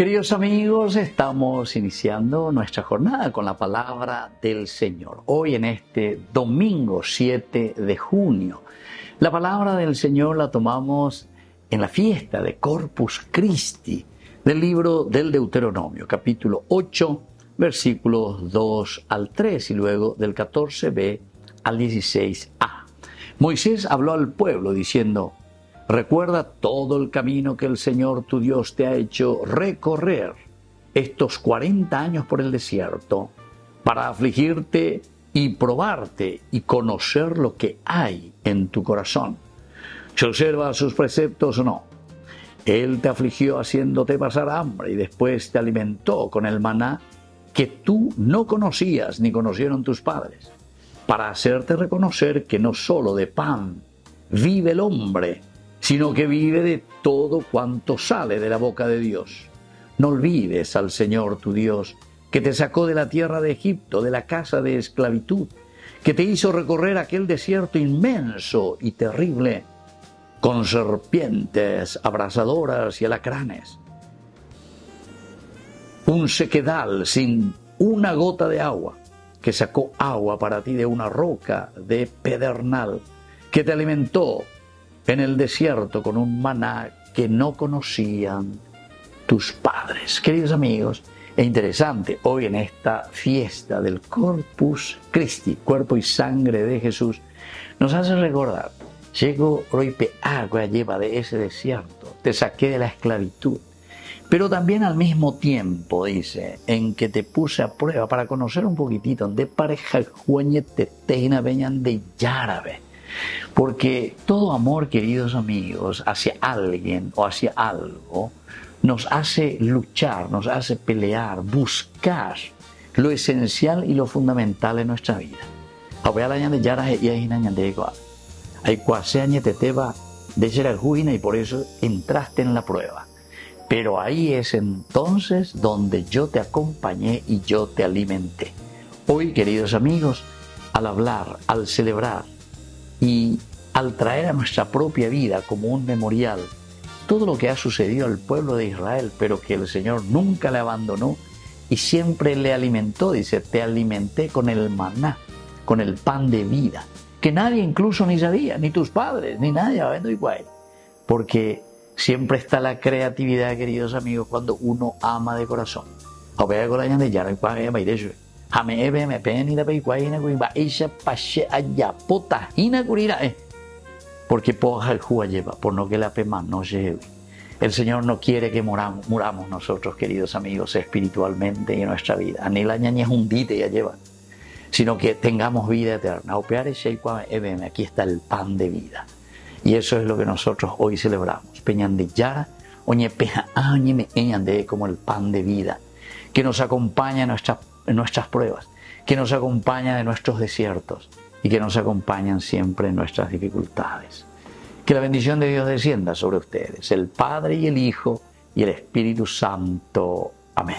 Queridos amigos, estamos iniciando nuestra jornada con la palabra del Señor. Hoy en este domingo 7 de junio, la palabra del Señor la tomamos en la fiesta de Corpus Christi del libro del Deuteronomio, capítulo 8, versículos 2 al 3 y luego del 14b al 16a. Moisés habló al pueblo diciendo: recuerda todo el camino que el Señor tu Dios te ha hecho recorrer estos 40 años por el desierto para afligirte y probarte y conocer lo que hay en tu corazón. ¿Se observa sus preceptos o no? Él te afligió haciéndote pasar hambre y después te alimentó con el maná que tú no conocías ni conocieron tus padres, para hacerte reconocer que no solo de pan vive el hombre, sino que vive de todo cuanto sale de la boca de Dios. No olvides al Señor tu Dios, que te sacó de la tierra de Egipto, de la casa de esclavitud, que te hizo recorrer aquel desierto inmenso y terrible, con serpientes abrasadoras y alacranes. Un sequedal sin una gota de agua, que sacó agua para ti de una roca de pedernal, que te alimentó en el desierto con un maná que no conocían tus padres. Queridos amigos, es interesante hoy en esta fiesta del Corpus Christi, cuerpo y sangre de Jesús, nos hace recordar: llegó roipe agua lleva de ese desierto, te saqué de la esclavitud, pero también al mismo tiempo, dice, en que te puse a prueba para conocer un poquitito de pareja jueñete teina veñan de yárabe. Porque todo amor, queridos amigos, hacia alguien o hacia algo, nos hace luchar, nos hace pelear, buscar lo esencial y lo fundamental en nuestra vida. Y por eso entraste en la prueba. Pero ahí es entonces donde yo te acompañé y yo te alimenté. Hoy, queridos amigos, al hablar, al celebrar y al traer a nuestra propia vida como un memorial todo lo que ha sucedido al pueblo de Israel, pero que el Señor nunca le abandonó y siempre le alimentó, dice, te alimenté con el maná, con el pan de vida, que nadie incluso ni sabía, ni tus padres, ni nadie, porque siempre está la creatividad, queridos amigos, cuando uno ama de corazón. Porque poja el jua lleva, por no que la pema no lleve. El Señor no quiere que muramos nosotros, queridos amigos, espiritualmente y en nuestra vida. Anila ñaña hundite ya lleva, sino que tengamos vida eterna. Aquí está el pan de vida. Y eso es lo que nosotros hoy celebramos. Peñan de yara, oñe peja añe me como el pan de vida, que nos acompaña en nuestras pruebas, que nos acompaña en nuestros desiertos y que nos acompañan siempre en nuestras dificultades. Que la bendición de Dios descienda sobre ustedes, el Padre y el Hijo y el Espíritu Santo. Amén.